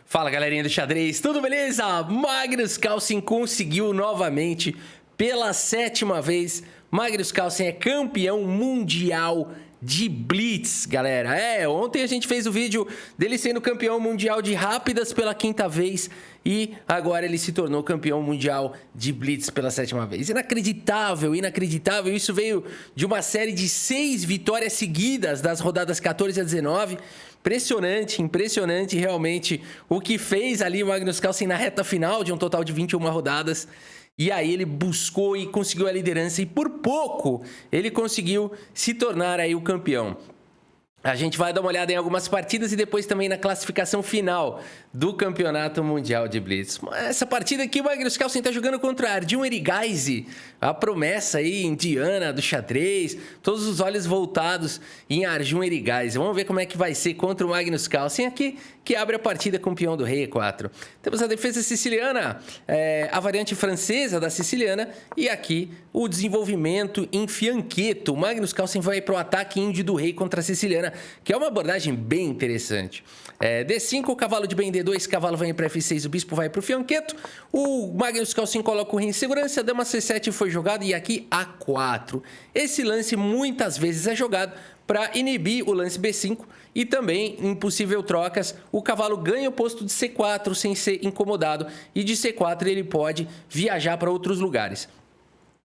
Fala galerinha do xadrez, tudo beleza? Magnus Carlsen conseguiu novamente pela 7ª vez. Magnus Carlsen é campeão mundial de Blitz, galera. Ontem a gente fez o vídeo dele sendo campeão mundial de rápidas pela 5ª vez e agora ele se tornou campeão mundial de Blitz pela 7ª vez. Inacreditável, inacreditável. Isso veio de uma série de 6 vitórias seguidas das rodadas 14 a 19. Impressionante, impressionante realmente o que fez ali o Magnus Carlsen na reta final de um total de 21 rodadas. E aí ele buscou e conseguiu a liderança e por pouco ele conseguiu se tornar aí o campeão. A gente vai dar uma olhada em algumas partidas e depois também na classificação final do Campeonato Mundial de Blitz. Essa partida aqui, o Magnus Carlsen está jogando contra Arjun Erigaisi, a promessa aí indiana do xadrez, todos os olhos voltados em Arjun Erigaisi. Vamos ver como é que vai ser contra o Magnus Carlsen aqui, que abre a partida com o peão do rei E4. Temos a defesa siciliana, a variante francesa da siciliana e aqui o desenvolvimento em fianchetto. O Magnus Carlsen vai para o ataque índio do rei contra a siciliana, que é uma abordagem bem interessante. D5, cavalo de bem D2, cavalo vem para F6, o bispo vai para o fianchetto. O Magnus Carlsen coloca o rei em segurança, dama C7 foi jogado e aqui A4. Esse lance muitas vezes é jogado para inibir o lance B5 e também, em possível trocas, o cavalo ganha o posto de C4 sem ser incomodado e de C4 ele pode viajar para outros lugares.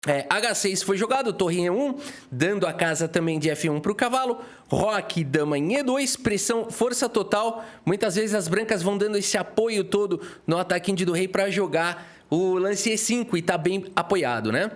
H6 foi jogado, torre em E1, dando a casa também de F1 para o cavalo. Roque, dama em E2, pressão, força total. Muitas vezes as brancas vão dando esse apoio todo no ataque índio do rei para jogar o lance E5 e está bem apoiado, né?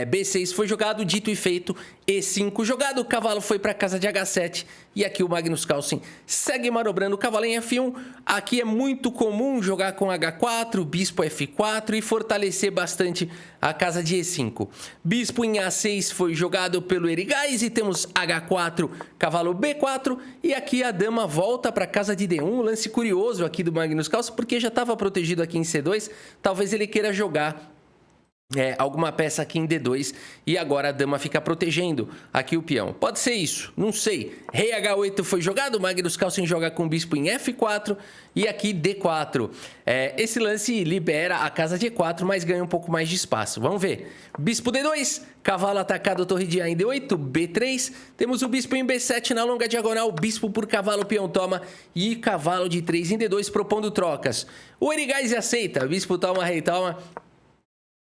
B6 foi jogado, dito e feito, E5 jogado, o cavalo foi para a casa de H7 e aqui o Magnus Carlsen segue manobrando o cavalo em F1. Aqui é muito comum jogar com H4, bispo F4 e fortalecer bastante a casa de E5. Bispo em A6 foi jogado pelo Erigaisi, temos H4, cavalo B4 e aqui a dama volta para a casa de D1, lance curioso aqui do Magnus Carlsen porque já estava protegido aqui em C2, talvez ele queira jogar alguma peça aqui em D2 e agora a dama fica protegendo aqui o peão. Pode ser isso, não sei. Rei H8 foi jogado, Magnus Carlsen joga com o bispo em F4 e aqui D4. Esse lance libera a casa de E4, mas ganha um pouco mais de espaço. Vamos ver. Bispo D2, cavalo atacado, torre de A em D8, B3. Temos o bispo em B7 na longa diagonal, bispo por cavalo, peão toma e cavalo de 3 em D2 propondo trocas. O Erigaisi aceita, bispo toma, rei toma.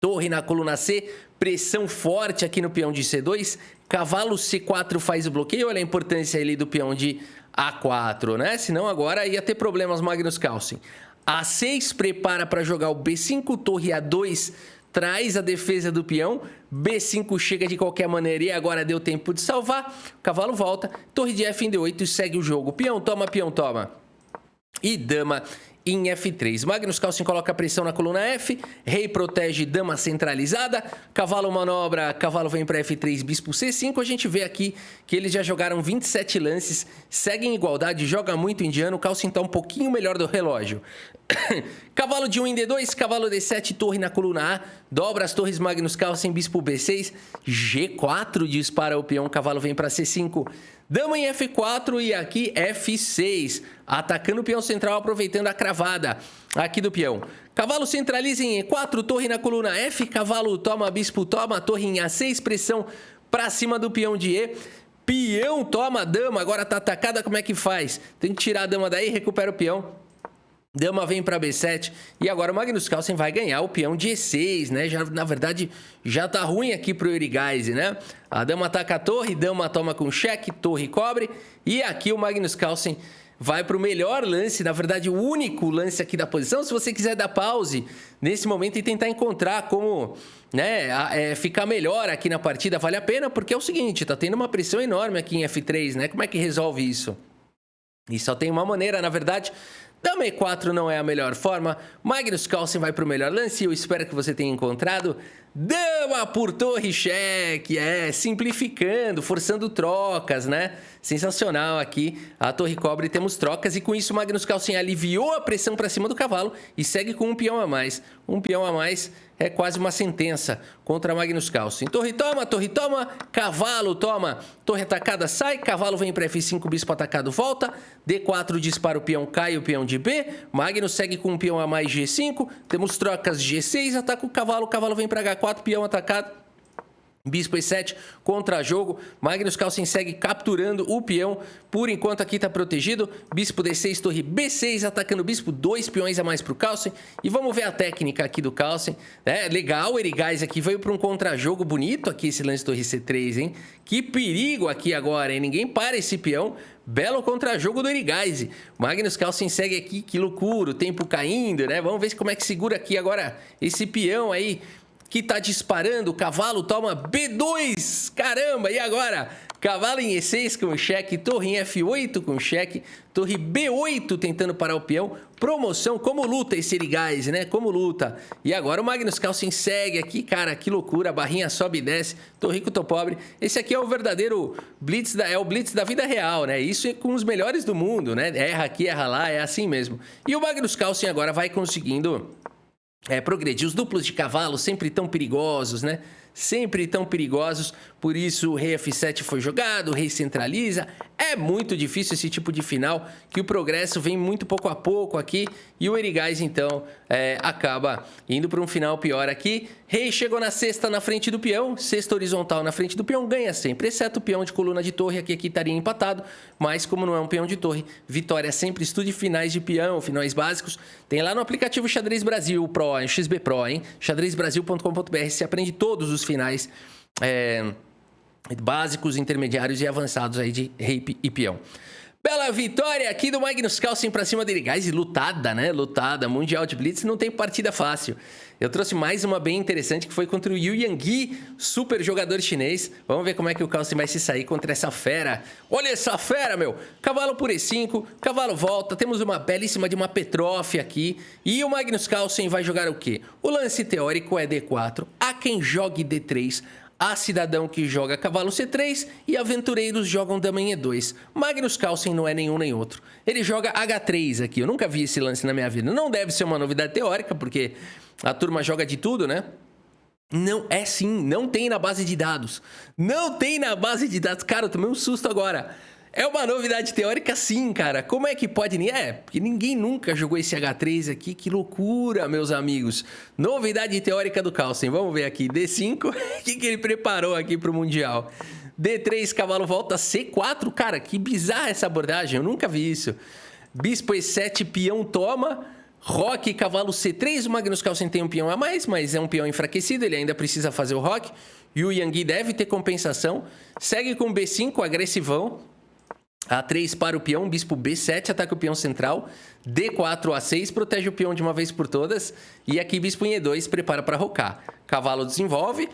Torre na coluna C, pressão forte aqui no peão de C2, cavalo C4 faz o bloqueio, olha a importância ali do peão de A4, né? Senão agora ia ter problemas Magnus Carlsen. A6 prepara para jogar o B5, torre A2 traz a defesa do peão, B5 chega de qualquer maneira e agora deu tempo de salvar, o cavalo volta, torre de F em D8 e segue o jogo, peão toma e dama em F3. Magnus Carlsen coloca pressão na coluna F, rei protege, dama centralizada, cavalo manobra, cavalo vem para F3, bispo C5. A gente vê aqui que eles já jogaram 27 lances, seguem em igualdade, joga muito indiano, o Carlsen está um pouquinho melhor do relógio. Cavalo de 1 em D2, cavalo D7, torre na coluna A, dobra as torres Magnus Carlsen, bispo B6, G4 dispara o peão, cavalo vem para C5, dama em F4 e aqui F6, atacando o peão central, aproveitando a cravada aqui do peão. Cavalo centraliza em E4, torre na coluna F, cavalo toma, bispo toma, torre em A6, pressão para cima do peão de E. Peão toma, dama, agora tá atacada, como é que faz? Tem que tirar a dama daí, recupera o peão. Dama vem para B7 e agora o Magnus Carlsen vai ganhar o peão de E6, né? Já, na verdade, já tá ruim aqui pro Erigaisi, né? A dama ataca a torre, dama toma com cheque, torre cobre e aqui o Magnus Carlsen vai para o melhor lance, na verdade o único lance aqui da posição. Se você quiser dar pause nesse momento e tentar encontrar como, né, ficar melhor aqui na partida, vale a pena, porque é o seguinte, tá tendo uma pressão enorme aqui em F3, né? Como é que resolve isso? E só tem uma maneira, na verdade. Dama E4 não é a melhor forma. Magnus Carlsen vai para o melhor lance. Eu espero que você tenha encontrado. Dama por torre cheque. Simplificando, forçando trocas, né? Sensacional aqui. A torre cobre, temos trocas. E com isso, Magnus Carlsen aliviou a pressão para cima do cavalo e segue com um peão a mais. Um peão a mais é quase uma sentença contra Magnus Carlsen. Torre toma, cavalo toma. Torre atacada sai, cavalo vem para F5, bispo atacado volta. D4 dispara o peão, cai o peão de de B. Magnus segue com um peão a mais G5. Temos trocas G6, ataca o cavalo vem para H4, peão atacado. Bispo E7, contra-jogo. Magnus Carlsen segue capturando o peão. Por enquanto aqui está protegido. Bispo D6, torre B6, atacando o bispo. 2 peões a mais para o Carlsen. E vamos ver a técnica aqui do Carlsen. Legal, o Erigais aqui veio para um contra-jogo bonito aqui, esse lance torre C3, hein? Que perigo aqui agora, hein? Ninguém para esse peão. Belo contra-jogo do Erigaise. Magnus Carlsen segue aqui, que loucura. O tempo caindo, né? Vamos ver como é que segura aqui agora esse peão aí que tá disparando. O cavalo toma B2. Caramba, e agora? Cavalo em E6 com cheque, torre em F8 com cheque, torre B8 tentando parar o peão. Promoção, como luta esse Erigaise, né? Como luta. E agora o Magnus Carlsen segue aqui, cara, que loucura. A barrinha sobe e desce. Tô rico, tô pobre. Esse aqui é o verdadeiro Blitz, é o Blitz da vida real, né? Isso é com os melhores do mundo, né? Erra aqui, erra lá, é assim mesmo. E o Magnus Carlsen agora vai conseguindo progredir. Os duplos de cavalo sempre tão perigosos, né? Sempre tão perigosos, por isso o rei F7 foi jogado, o rei centraliza. É muito difícil esse tipo de final, que o progresso vem muito pouco a pouco aqui, e o Erigaise então acaba indo para um final pior aqui. Rei chegou na sexta na frente do peão, sexta horizontal na frente do peão, ganha sempre, exceto o peão de coluna de torre, aqui estaria empatado, mas como não é um peão de torre, vitória sempre. Estude finais de peão, finais básicos, tem lá no aplicativo Xadrez Brasil Pro, XB Pro, hein? xadrezbrasil.com.br, se aprende todos os finais básicos, intermediários e avançados aí de rei e peão. Bela vitória aqui do Magnus Carlsen pra cima do Erigaise, lutada, né? Lutada, Mundial de Blitz, não tem partida fácil. Eu trouxe mais uma bem interessante, que foi contra o Yu Yangyi, super jogador chinês. Vamos ver como é que o Carlsen vai se sair contra essa fera. Olha essa fera, meu! Cavalo por E5, cavalo volta, temos uma belíssima de uma Petroff aqui. E o Magnus Carlsen vai jogar o quê? O lance teórico é D4, há quem jogue D3, há cidadão que joga cavalo C3 e aventureiros jogam dama em E2. Magnus Carlsen não é nenhum nem outro. Ele joga H3 aqui. Eu nunca vi esse lance na minha vida. Não deve ser uma novidade teórica, porque a turma joga de tudo, né? Não, é sim. Não tem na base de dados. Não tem na base de dados. Cara, eu tomei um susto agora. É uma novidade teórica sim, cara. Como é que pode... porque ninguém nunca jogou esse H3 aqui. Que loucura, meus amigos. Novidade teórica do Carlsen. Vamos ver aqui. D5. O que ele preparou aqui pro Mundial? D3, cavalo volta. C4. Cara, que bizarra essa abordagem. Eu nunca vi isso. Bispo E7, peão toma. Roque, cavalo C3. O Magnus Carlsen tem um peão a mais, mas é um peão enfraquecido. Ele ainda precisa fazer o roque. E o Yangyi deve ter compensação. Segue com B5, agressivão. A3 para o peão, bispo B7, ataca o peão central. D4, A6, protege o peão de uma vez por todas. E aqui bispo em E2, prepara para rocar. Cavalo desenvolve.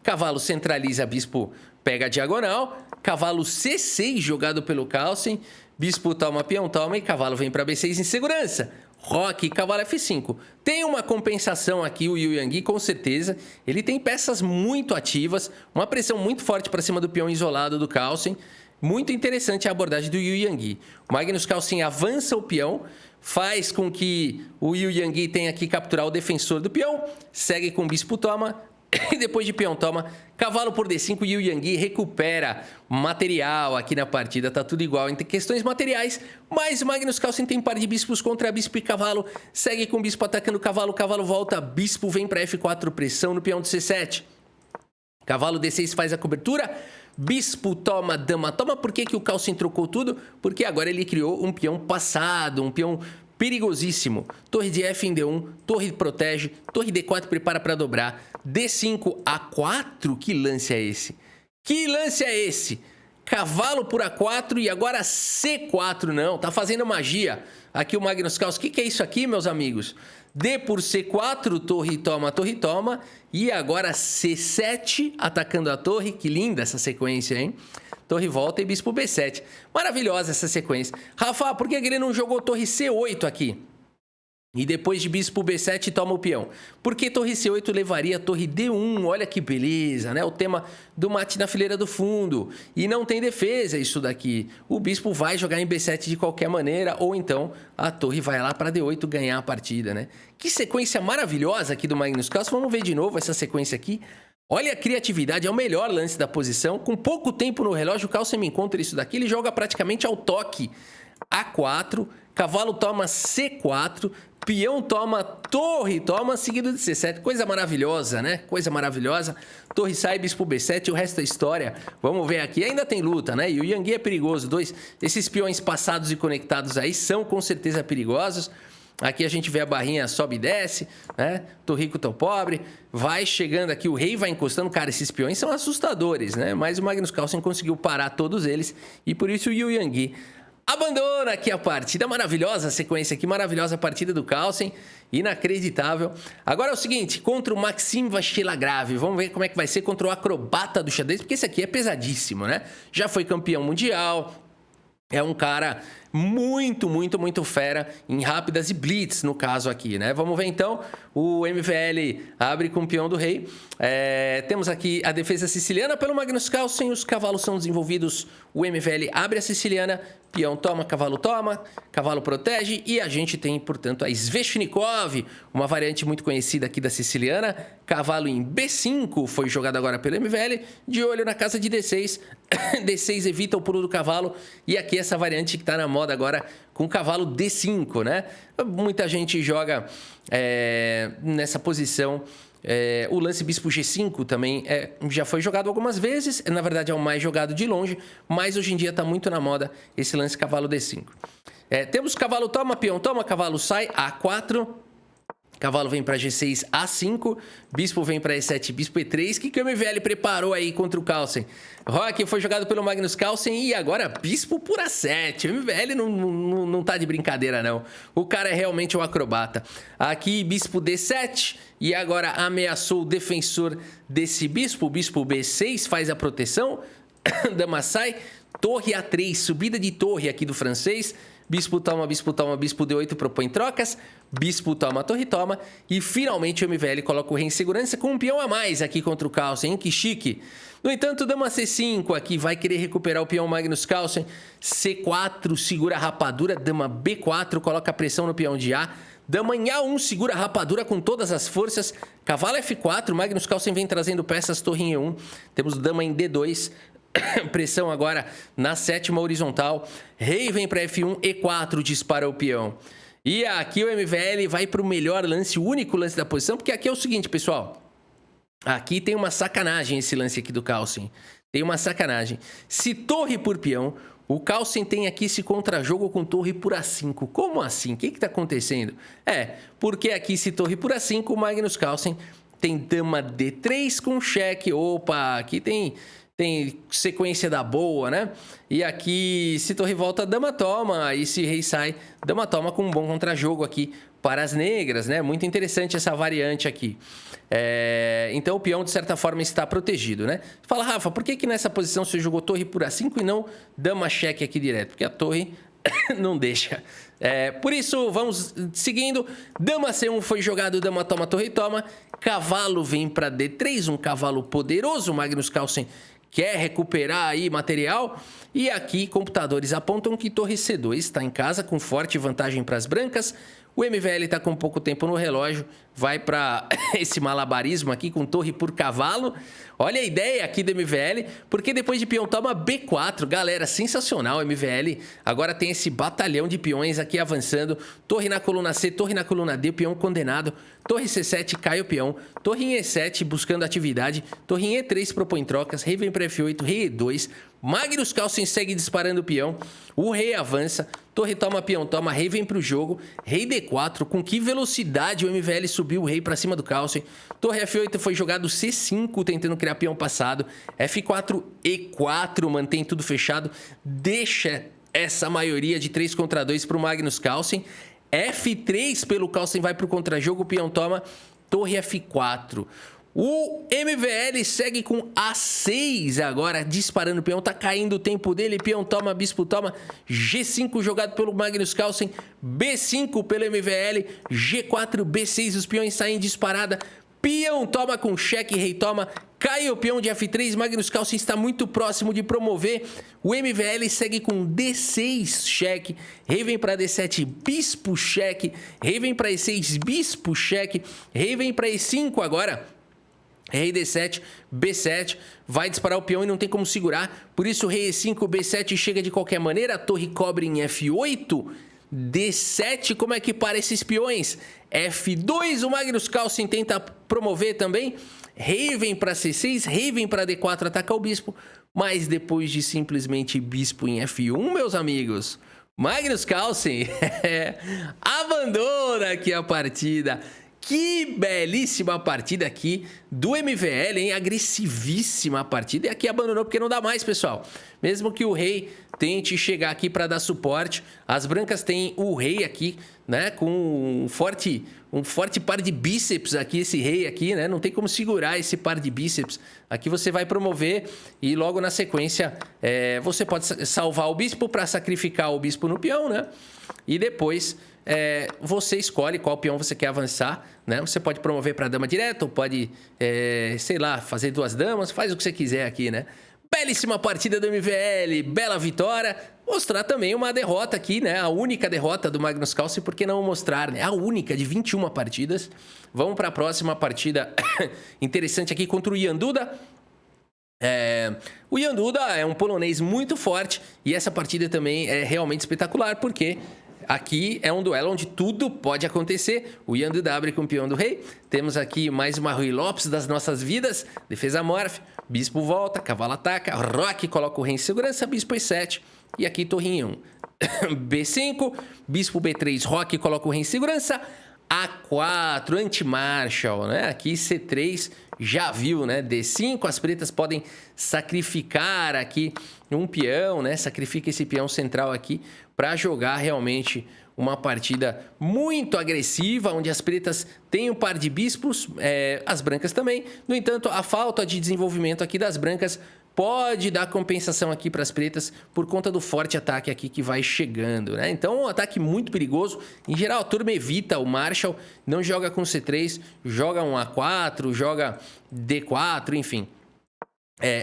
Cavalo centraliza, bispo pega a diagonal. Cavalo C6 jogado pelo Carlsen. Bispo toma, peão toma e cavalo vem para B6 em segurança. Roque, cavalo F5. Tem uma compensação aqui o Yu Yangyi, com certeza. Ele tem peças muito ativas. Uma pressão muito forte para cima do peão isolado do Carlsen. Muito interessante a abordagem do Yu Yangyi. O Magnus Carlsen avança o peão, faz com que o Yu Yangyi tenha que capturar o defensor do peão, segue com bispo toma, e depois de peão toma, cavalo por D5, Yu Yangyi recupera material aqui na partida, tá tudo igual entre questões materiais, mas o Magnus Carlsen tem par de bispos contra bispo e cavalo, segue com bispo atacando o cavalo, cavalo volta, bispo vem para F4, pressão no peão de C7. Cavalo D6 faz a cobertura, bispo toma, dama toma. Por que o Carlsen trocou tudo? Porque agora ele criou um peão passado, um peão perigosíssimo. Torre de F em D1, torre protege, torre D4 prepara para dobrar, D5, A4, que lance é esse? Que lance é esse? Cavalo por A4 e agora C4, não, tá fazendo magia. Aqui o Magnus Carlsen, o que é isso aqui, meus amigos? D por C4, torre toma, e agora C7, atacando a torre, que linda essa sequência, hein? Torre volta e bispo B7. Maravilhosa essa sequência. Rafa, por que ele não jogou torre C8 aqui? E depois de bispo B7 toma o peão. Porque torre C8 levaria a torre D1. Olha que beleza, né? O tema do mate na fileira do fundo. E não tem defesa isso daqui. O bispo vai jogar em B7 de qualquer maneira. Ou então a torre vai lá para D8 ganhar a partida, né? Que sequência maravilhosa aqui do Magnus Carlsen. Vamos ver de novo essa sequência aqui. Olha a criatividade, é o melhor lance da posição. Com pouco tempo no relógio, o Carlsen me encontra isso daqui. Ele joga praticamente ao toque A4, cavalo toma C4, peão toma, torre toma, seguido de C7. Coisa maravilhosa, né? Coisa maravilhosa. Torre sai, bispo B7, o resto é história. Vamos ver aqui. Ainda tem luta, né? E o Yangui é perigoso. Esses peões passados e conectados aí são com certeza perigosos. Aqui a gente vê a barrinha sobe e desce, né? Tô rico, tô pobre. Vai chegando aqui, o rei vai encostando. Cara, esses peões são assustadores, né? Mas o Magnus Carlsen conseguiu parar todos eles. E por isso o Yu Yangui abandona aqui a partida, maravilhosa sequência aqui, maravilhosa partida do Carlsen, inacreditável. Agora é o seguinte, contra o Maxim Vachier-Lagrave, vamos ver como é que vai ser contra o acrobata do xadrez, porque esse aqui é pesadíssimo, né? Já foi campeão mundial, é um cara muito fera em rápidas e blitz, no caso aqui, né? Vamos ver então, o MVL abre com o peão do rei. Temos aqui a defesa siciliana pelo Magnus Carlsen, os cavalos são desenvolvidos, o MVL abre a siciliana, peão toma, cavalo protege, e a gente tem, portanto, a Sveshnikov, uma variante muito conhecida aqui da siciliana. Cavalo em B5 foi jogado agora pelo MVL, de olho na casa de D6. D6 evita o pulo do cavalo, e aqui essa variante que está na moda agora com o cavalo D5, né? Muita gente joga nessa posição. O lance bispo G5 também já foi jogado algumas vezes, na verdade é o mais jogado de longe, mas hoje em dia está muito na moda esse lance cavalo D5. Temos cavalo toma, peão toma, cavalo sai, A4, cavalo vem para G6, A5, bispo vem para E7, bispo E3. O que o MVL preparou aí contra o Carlsen? Rock foi jogado pelo Magnus Carlsen e agora bispo por A7. O MVL não tá de brincadeira, não. O cara é realmente um acrobata. Aqui, bispo D7 e agora ameaçou o defensor desse bispo. O bispo B6 faz a proteção. Dama sai, torre A3, subida de torre aqui do francês. Bispo toma, bispo D8, propõe trocas. Bispo toma, torre toma. E finalmente o MVL coloca o rei em segurança com um peão a mais aqui contra o Carlsen, hein? Que chique. No entanto, dama C5 aqui vai querer recuperar o peão Magnus Carlsen. C4 segura a rapadura. Dama B4 coloca pressão no peão de A. Dama em A1 segura a rapadura com todas as forças. Cavalo F4. Magnus Carlsen vem trazendo peças. Torre em E1. Temos dama em D2. Pressão agora na sétima horizontal. Rei vem para F1, E4 dispara o peão. E aqui o MVL vai para o melhor lance, o único lance da posição, porque aqui é o seguinte, pessoal. Aqui tem uma sacanagem esse lance aqui do Carlsen. Tem uma sacanagem. Se torre por peão, o Carlsen tem aqui esse contrajogo com torre por A5. Como assim? O que está acontecendo? Porque aqui se torre por A5, o Magnus Carlsen tem dama D3 com cheque. Opa, aqui tem sequência da boa, né? E aqui, se torre volta, dama toma. E se rei sai, dama toma com um bom contrajogo aqui para as negras, né? Muito interessante essa variante aqui. Então, o peão, de certa forma, está protegido, né? Fala, Rafa, por que nessa posição você jogou torre por A5 e não dama cheque aqui direto? Porque a torre não deixa. Por isso, vamos seguindo. Dama C1 foi jogado, dama toma, torre toma. Cavalo vem para D3, um cavalo poderoso. Magnus Carlsen quer recuperar aí material. E aqui, computadores apontam que torre C2 está em casa com forte vantagem para as brancas. O MVL está com pouco tempo no relógio, vai para esse malabarismo aqui com torre por cavalo. Olha a ideia aqui do MVL, porque depois de peão toma B4, galera, sensacional o MVL. Agora tem esse batalhão de peões aqui avançando, torre na coluna C, torre na coluna D, peão condenado, torre C7, cai o peão, torre em E7 buscando atividade, torre em E3 propõe trocas, rei vem para F8, rei E2, Magnus Carlsen segue disparando o peão, o rei avança, torre toma, peão toma, rei vem para o jogo, rei D4, com que velocidade o MVL subiu o rei para cima do Carlsen, torre F8 foi jogado C5 tentando criar peão passado, F4, E4 mantém tudo fechado, deixa essa maioria de 3 contra 2 para o Magnus Carlsen, F3 pelo Carlsen vai para o contrajogo, peão toma, torre F4. O MVL segue com A6 agora, disparando o peão, tá caindo o tempo dele, peão toma, bispo toma, G5 jogado pelo Magnus Carlsen, B5 pelo MVL, G4, B6, os peões saem disparada, peão toma com cheque, rei toma, cai o peão de F3, Magnus Carlsen está muito próximo de promover, o MVL segue com D6, cheque, rei vem para D7, bispo, cheque, rei vem para E6, bispo, cheque, rei vem para E5 agora. Rei D7, B7, vai disparar o peão e não tem como segurar. Por isso, rei E5, B7 chega de qualquer maneira. A torre cobre em F8, D7. Como é que para esses peões? F2, o Magnus Carlsen tenta promover também. Rei vem para C6, rei vem para D4, atacar o bispo. Mas depois de simplesmente bispo em F1, meus amigos, Magnus Carlsen abandona aqui a partida. Que belíssima partida aqui do MVL, hein? Agressivíssima a partida. E aqui abandonou porque não dá mais, pessoal. Mesmo que o rei tente chegar aqui para dar suporte, as brancas têm o rei aqui, né? Com um forte par de bíceps aqui, esse rei aqui, né? Não tem como segurar esse par de bíceps. Aqui você vai promover e logo na sequência você pode salvar o bispo para sacrificar o bispo no peão, né? E depois você escolhe qual peão você quer avançar, né? Você pode promover para dama direto, ou pode, sei lá, fazer 2 damas, faz o que você quiser aqui, né? Belíssima partida do MVL, bela vitória. Mostrar também uma derrota aqui, né? A única derrota do Magnus Carlsen, por que não mostrar, né? A única de 21 partidas. Vamos para a próxima partida interessante aqui contra o Ian Duda. O Ian Duda é um polonês muito forte e essa partida também é realmente espetacular, porque aqui é um duelo onde tudo pode acontecer. O Ian Duda abre com o peão do rei. Temos aqui mais uma Ruy Lopes das nossas vidas. Defesa morph. Bispo volta, cavalo ataca. Roque coloca o rei em segurança. Bispo E7. E aqui torre em 1. B5. Bispo B3. Roque coloca o rei em segurança. A4. Anti-Marshall, né? Aqui C3 já viu, né? D5. As pretas podem sacrificar aqui um peão, né? Sacrifica esse peão central aqui para jogar realmente uma partida muito agressiva, onde as pretas têm um par de bispos, as brancas também. No entanto, a falta de desenvolvimento aqui das brancas pode dar compensação aqui para as pretas por conta do forte ataque aqui que vai chegando, né? Então, um ataque muito perigoso. Em geral, a turma evita o Marshall, não joga com C3, joga um A4, joga D4, enfim.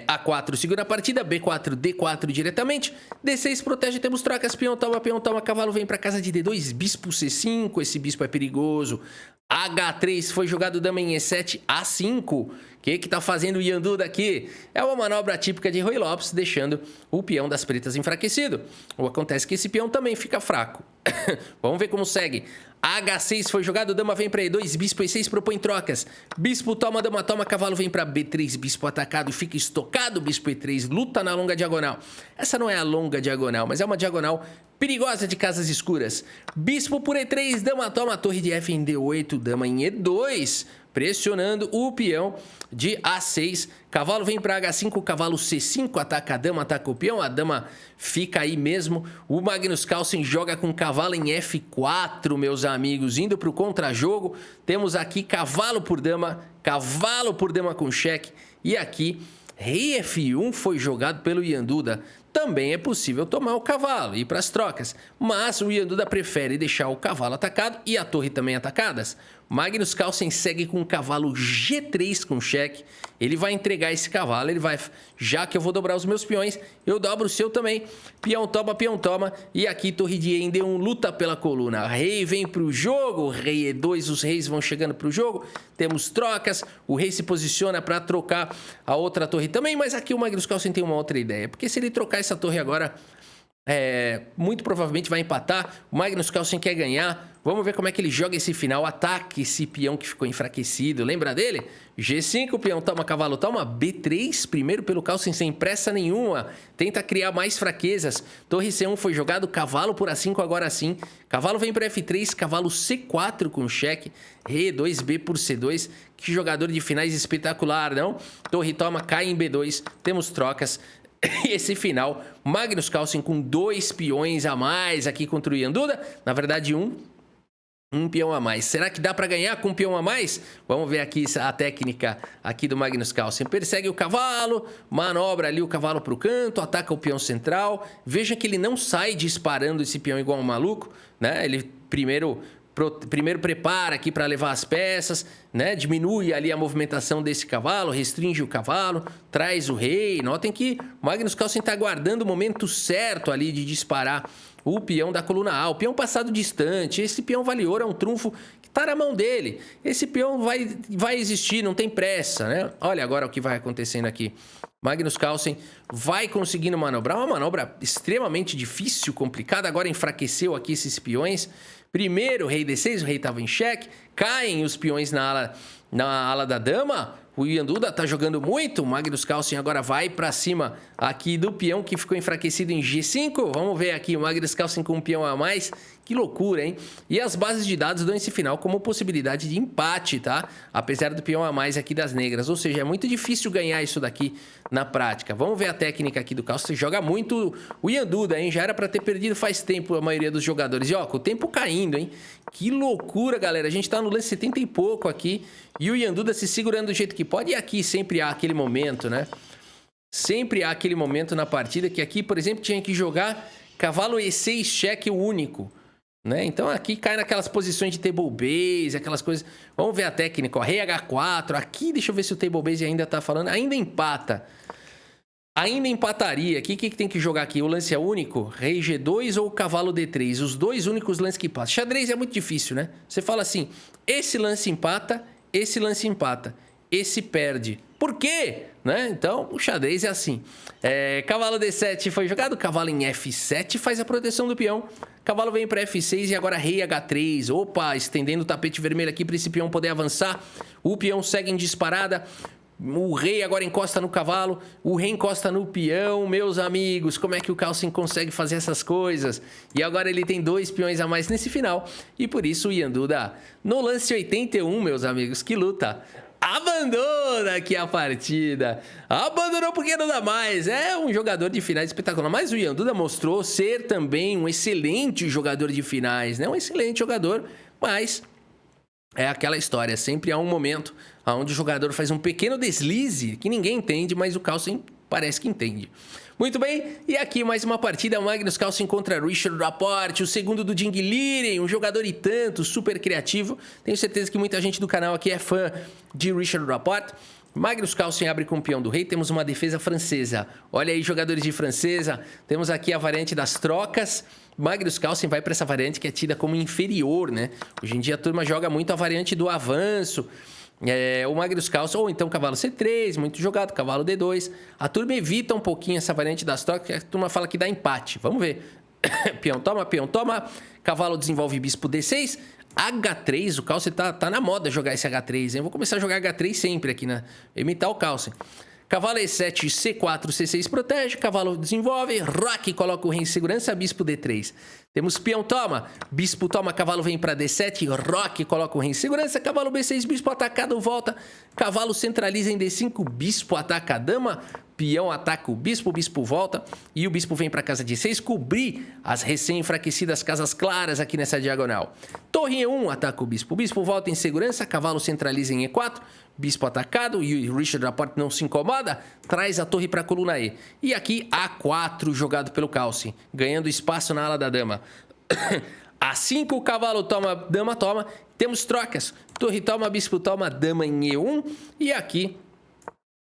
A4 segura a partida, B4, D4 diretamente, D6 protege, temos trocas, peão toma, cavalo vem para casa de D2, bispo C5, esse bispo é perigoso, H3 foi jogado dama em E7, A5, o que tá fazendo o Ian Duda aqui? É uma manobra típica de Ruy Lopes, deixando o peão das pretas enfraquecido, ou acontece que esse peão também fica fraco. Vamos ver como segue. H6 foi jogado, dama vem para E2, bispo E6 propõe trocas. Bispo toma, dama toma, cavalo vem para B3, bispo atacado e fica estocado, bispo E3, luta na longa diagonal. Essa não é a longa diagonal, mas é uma diagonal perigosa de casas escuras. Bispo por E3, dama toma, torre de F em D8, dama em E2, pressionando o peão de A6. Cavalo vem para H5, cavalo C5, ataca o peão, a dama fica aí mesmo. O Magnus Carlsen joga com cavalo em F4, meus amigos, indo para o contra-jogo. Temos aqui cavalo por dama com cheque. E aqui, rei F1 foi jogado pelo Ian Duda. Também é possível tomar o cavalo e ir para as trocas, mas o Ian Duda prefere deixar o cavalo atacado e a torre também atacadas. Magnus Carlsen segue com o cavalo G3 com cheque. Ele vai entregar esse cavalo, ele vai, já que eu vou dobrar os meus peões, eu dobro o seu também. Peão toma, e aqui torre de E em D1 luta pela coluna. Rei vem para o jogo, rei E2, os reis vão chegando para o jogo. Temos trocas, o rei se posiciona para trocar a outra torre também, mas aqui o Magnus Carlsen tem uma outra ideia, porque se ele trocar essa torre agora, muito provavelmente vai empatar. O Magnus Carlsen quer ganhar. Vamos ver como é que ele joga esse final. Ataque esse peão que ficou enfraquecido. Lembra dele? G5, peão toma, cavalo toma. B3, primeiro pelo Carlsen sem pressa nenhuma. Tenta criar mais fraquezas. Torre C1 foi jogado. Cavalo por A5, agora sim. Cavalo vem para F3, cavalo C4 com cheque. Rei E2, B por C2. Que jogador de finais espetacular, não? Torre toma, cai em B2. Temos trocas. E esse final, Magnus Carlsen com 2 peões a mais aqui contra o Ian Duda. Na verdade, um peão a mais. Será que dá para ganhar com um peão a mais? Vamos ver aqui a técnica aqui do Magnus Carlsen. Persegue o cavalo, manobra ali o cavalo para o canto, ataca o peão central. Veja que ele não sai disparando esse peão igual um maluco, né? Ele primeiro prepara aqui para levar as peças, né? Diminui ali a movimentação desse cavalo, restringe o cavalo, traz o rei. Notem que o Magnus Carlsen está aguardando o momento certo ali de disparar o peão da coluna A, o peão passado distante. Esse peão vale ouro, é um trunfo que está na mão dele. Esse peão vai existir, não tem pressa, né? Olha agora o que vai acontecendo aqui. Magnus Carlsen vai conseguindo manobrar, uma manobra extremamente difícil, complicada. Agora enfraqueceu aqui esses peões. Primeiro, rei D6, o rei estava em xeque. Caem os peões na ala da dama. O Ian Duda tá jogando muito. O Magnus Carlsen agora vai para cima aqui do peão que ficou enfraquecido em G5. Vamos ver aqui o Magnus Carlsen com um peão a mais. Que loucura, hein? E as bases de dados dão esse final como possibilidade de empate, tá? Apesar do peão a mais aqui das negras. Ou seja, é muito difícil ganhar isso daqui na prática. Vamos ver a técnica aqui do Carlsen. Joga muito o Ian Duda, hein? Já era para ter perdido faz tempo a maioria dos jogadores. E ó, com o tempo caindo, hein? Que loucura, galera. A gente tá no lance 70 e pouco aqui. E o Ian Duda se segurando do jeito que pode. E aqui sempre há aquele momento, né? Sempre há aquele momento na partida que aqui, por exemplo, tinha que jogar cavalo E6 cheque único. Né? Então aqui cai naquelas posições de table base, aquelas coisas. Vamos ver a técnica, ó. Rei H4. Aqui, deixa eu ver se o table base ainda tá falando. Ainda empata. Ainda empataria. Aqui, o que tem que jogar aqui? O lance é único? Rei G2 ou cavalo D3? Os dois únicos lances que passam. Xadrez é muito difícil, né? Você fala assim, esse lance empata, esse lance empata. Esse perde. Por quê? Né? Então, o xadrez é assim. Cavalo D7 foi jogado, cavalo em F7 faz a proteção do peão. Cavalo vem para F6 e agora rei H3. Opa, estendendo o tapete vermelho aqui para esse peão poder avançar. O peão segue em disparada. O rei agora encosta no cavalo. O rei encosta no peão. Meus amigos, como é que o Carlsen consegue fazer essas coisas? E agora ele tem 2 peões a mais nesse final. E por isso o Ian Duda, no lance 81, meus amigos, que luta. Abandona aqui a partida. Abandonou porque não dá mais. É um jogador de finais espetacular. Mas o Ian Duda mostrou ser também um excelente jogador de finais, né? Um excelente jogador, mas é aquela história. Sempre há um momento onde o jogador faz um pequeno deslize que ninguém entende, mas o Carlsen parece que entende. Muito bem, e aqui mais uma partida, Magnus Carlsen contra Richard Rapport, o segundo do Ding Liren, um jogador e tanto, super criativo. Tenho certeza que muita gente do canal aqui é fã de Richard Rapport. Magnus Carlsen abre com o peão do rei, temos uma defesa francesa. Olha aí, jogadores de francesa, temos aqui a variante das trocas. Magnus Carlsen vai para essa variante que é tida como inferior, né? Hoje em dia a turma joga muito a variante do avanço. O Magnus Carlsen, ou então cavalo C3, muito jogado, cavalo D2. A turma evita um pouquinho essa variante das trocas, que a turma fala que dá empate. Vamos ver. Peão toma. Cavalo desenvolve bispo D6. H3, o Carlsen tá na moda jogar esse H3, hein? Eu vou começar a jogar H3 sempre aqui, né? Imitar o Carlsen. Cavalo E7, C4, C6 protege, cavalo desenvolve, roque coloca o rei em segurança, bispo D3. Temos peão toma, bispo toma, cavalo vem para D7, roque coloca o rei em segurança, cavalo B6, bispo atacado, volta, cavalo centraliza em D5, bispo ataca a dama, peão ataca o bispo volta e o bispo vem para casa de 6 cobrir as recém-enfraquecidas casas claras aqui nessa diagonal. Torre E1 ataca o bispo volta em segurança, cavalo centraliza em E4, bispo atacado e o Richard Rapport não se incomoda, traz a torre para a coluna E. E aqui A4 jogado pelo Carlsen, ganhando espaço na ala da dama. A5 o cavalo toma, dama toma, temos trocas, torre toma, bispo toma, dama em E1 e aqui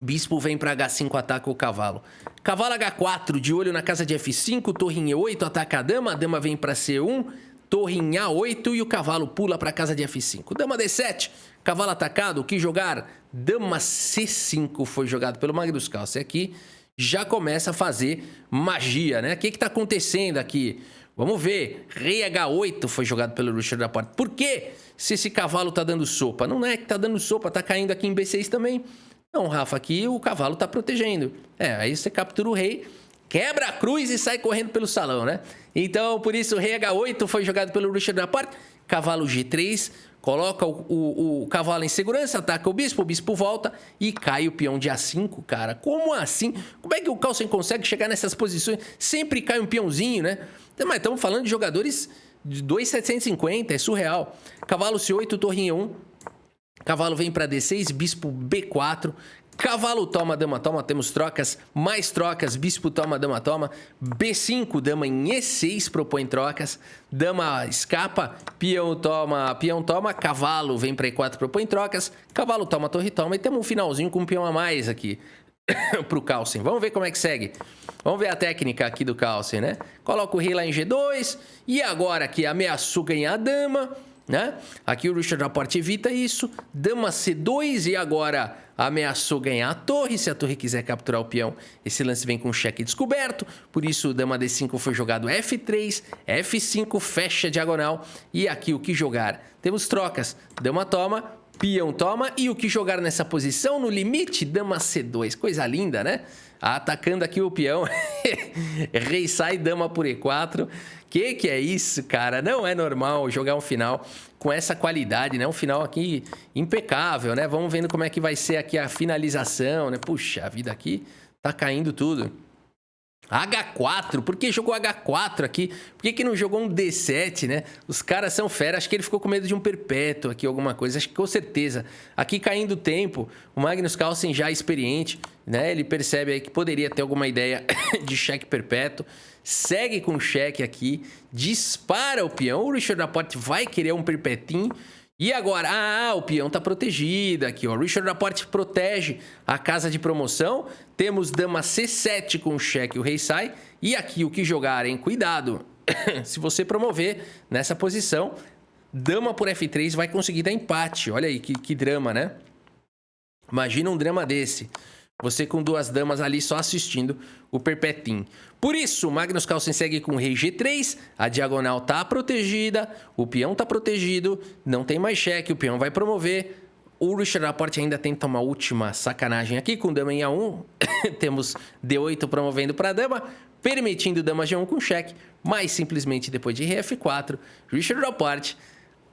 bispo vem para H5, ataca o cavalo. Cavalo H4 de olho na casa de F5, torre em E8 ataca a dama vem para C1, torre em A8 e o cavalo pula para a casa de F5. Dama D7, cavalo atacado, o que jogar? Dama C5 foi jogado pelo Magnus Carlsen. Aqui já começa a fazer magia, né? O que está acontecendo aqui? Vamos ver. Rei H8 foi jogado pelo Richard Rapport. Por quê? Se esse cavalo está dando sopa. Não é que está dando sopa, está caindo aqui em B6 também. Não, Rafa, aqui o cavalo está protegendo. Aí você captura o rei, quebra a cruz e sai correndo pelo salão, né? Então, por isso, o rei H8 foi jogado pelo Richard Rapport. Cavalo G3, coloca o cavalo em segurança, ataca o bispo volta e cai o peão de A5, cara. Como assim? Como é que o Carlsen consegue chegar nessas posições? Sempre cai um peãozinho, né? Mas estamos falando de jogadores de 2,750, é surreal. Cavalo C8, torre em E1. Cavalo vem para D6, bispo B4, cavalo toma, dama toma, temos trocas, mais trocas, bispo toma, dama toma, B5, dama em E6 propõe trocas, dama escapa, peão toma, cavalo vem para E4 propõe trocas, cavalo toma, torre toma e temos um finalzinho com um peão a mais aqui. pro Carlsen. Vamos ver como é que segue. Vamos ver a técnica aqui do Carlsen, né? Coloca o rei lá em G2. E agora que ameaçou ganhar a dama, né? Aqui o Richard Laporte evita isso. Dama C2 e agora ameaçou ganhar a torre. Se a torre quiser capturar o peão, esse lance vem com cheque descoberto. Por isso, dama D5 foi jogado F3, F5, fecha a diagonal. E aqui o que jogar? Temos trocas. Dama toma, peão toma. E o que jogar nessa posição? No limite, dama C2. Coisa linda, né? Atacando aqui o peão. Rei sai, dama por E4. Que é isso, cara? Não é normal jogar um final com essa qualidade, né? Um final aqui impecável, né? Vamos vendo como é que vai ser aqui a finalização, né? Puxa, a vida aqui tá caindo tudo. H4, por que jogou H4 aqui? Por que não jogou um D7, né? Os caras são fera, acho que ele ficou com medo de um perpétuo aqui, alguma coisa, acho que com certeza. Aqui caindo o tempo, o Magnus Carlsen já experiente, né? Ele percebe aí que poderia ter alguma ideia de cheque perpétuo. Segue com cheque aqui, dispara o peão, o Richard Laporte vai querer um perpetinho. E agora, o peão tá protegido aqui, ó. Richard Laporte protege a casa de promoção. Temos dama C7 com cheque, o rei sai. E aqui o que jogar, hein? Cuidado. Se você promover nessa posição, dama por F3 vai conseguir dar empate. Olha aí, que drama, né? Imagina um drama desse. Você com duas damas ali só assistindo o perpetinho. Por isso, o Magnus Carlsen segue com o rei G3. A diagonal tá protegida. O peão tá protegido. Não tem mais cheque. O peão vai promover. O Richard Laporte ainda tenta uma última sacanagem aqui com dama em A1. Temos D8 promovendo para dama. Permitindo dama G1 com cheque. Mas simplesmente depois de rei F4, Richard Laporte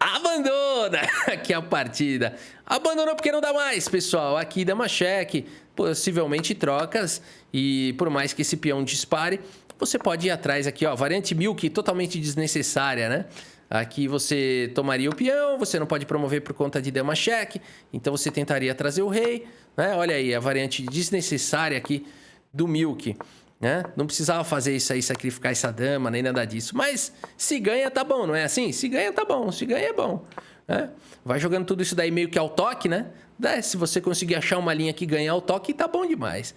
abandona aqui a partida. Abandonou porque não dá mais, pessoal. Aqui dama cheque, possivelmente trocas. E por mais que esse peão dispare, você pode ir atrás aqui, ó. Variante Milk totalmente desnecessária, né? Aqui você tomaria o peão, você não pode promover por conta de dama cheque. Então você tentaria trazer o rei, né? Olha aí, a variante desnecessária aqui do Milk, né? Não precisava fazer isso aí, sacrificar essa dama, nem nada disso. Mas se ganha, tá bom, não é assim? Se ganha, tá bom. Se ganha, é bom, né? Vai jogando tudo isso daí meio que ao toque, né? Se você conseguir achar uma linha que ganha ao toque, tá bom demais.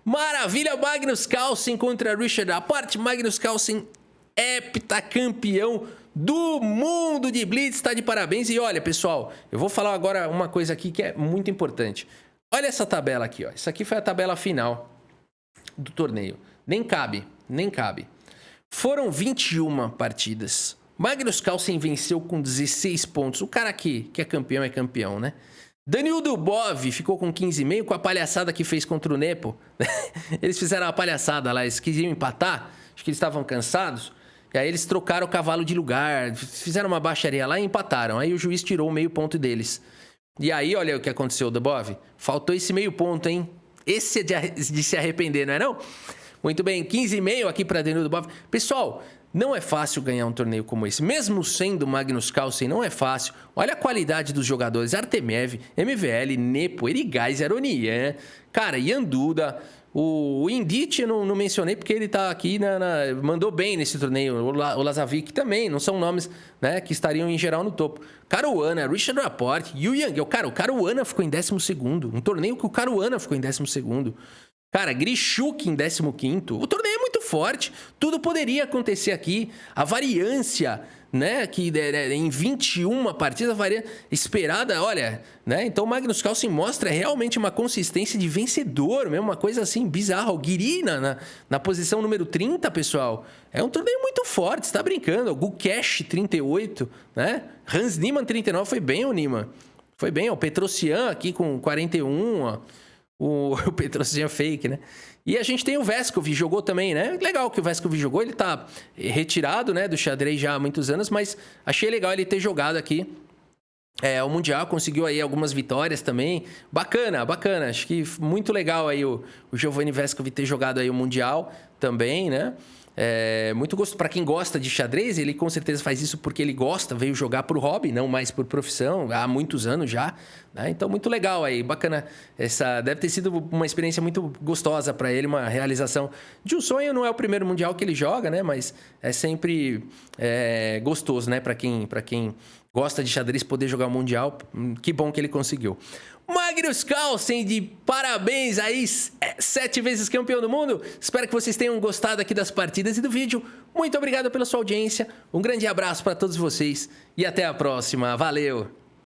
Maravilha, Magnus Carlsen contra Richard Laporte. Magnus Carlsen, heptacampeão do mundo de Blitz, tá de parabéns. E olha, pessoal, eu vou falar agora uma coisa aqui que é muito importante. Olha essa tabela aqui, ó. Isso aqui foi a tabela final do torneio. Nem cabe. Foram 21 partidas. Magnus Carlsen venceu com 16 pontos. O cara aqui, que é campeão, né? Daniil Dubov ficou com 15,5 com a palhaçada que fez contra o Nepo. Eles fizeram uma palhaçada lá, eles queriam empatar. Acho que eles estavam cansados. E aí eles trocaram o cavalo de lugar, fizeram uma baixaria lá e empataram. Aí o juiz tirou o meio ponto deles. E aí, olha o que aconteceu, Dubov. Faltou esse meio ponto, hein? Esse é de se arrepender, não é não? Muito bem, 15,5 aqui para Daniil Dubov. Pessoal, não é fácil ganhar um torneio como esse. Mesmo sendo Magnus Carlsen, não é fácil. Olha a qualidade dos jogadores. Artemev, MVL, Nepo, Erigaiser, Onian. Cara, Yanduda. O Indit eu não mencionei porque ele tá aqui, mandou bem nesse torneio. O Lazavic também, não são nomes, né, que estariam em geral no topo. Caruana, Richard Laporte, Yu Yang. Cara, o Caruana ficou em 12º. Um torneio que o Caruana ficou em 12º. Cara, Grishuk em 15º. O torneio é muito forte. Tudo poderia acontecer aqui. A variância, né? Que em 21 partidas, a variância esperada, olha, né? Então o Magnus Carlsen mostra realmente uma consistência de vencedor, mesmo, uma coisa assim bizarra. O Guiri na posição número 30, pessoal. É um torneio muito forte, você tá brincando. O Gukesh, 38, né? Hans Niemann, 39. Foi bem o Niemann. Foi bem. O Petrosian aqui com 41, ó. O Petrosian fake, né? E a gente tem o Veskov, jogou também, né? Legal que o Veskov jogou, ele tá retirado, né, do xadrez já há muitos anos, mas achei legal ele ter jogado aqui o Mundial, conseguiu aí algumas vitórias também. Bacana. Acho que muito legal aí o Giovanni Veskov ter jogado aí o Mundial também, né? Muito gosto para quem gosta de xadrez, ele com certeza faz isso porque ele gosta, veio jogar por hobby, não mais por profissão, há muitos anos já, né? Então muito legal aí, bacana, deve ter sido uma experiência muito gostosa para ele, uma realização de um sonho. Não é o primeiro mundial que ele joga, né? Mas é sempre gostoso, né? Para quem gosta de xadrez poder jogar Mundial. Que bom que ele conseguiu. Magnus Carlsen, de parabéns aí, 7 vezes campeão do mundo. Espero que vocês tenham gostado aqui das partidas e do vídeo. Muito obrigado pela sua audiência. Um grande abraço para todos vocês e até a próxima. Valeu!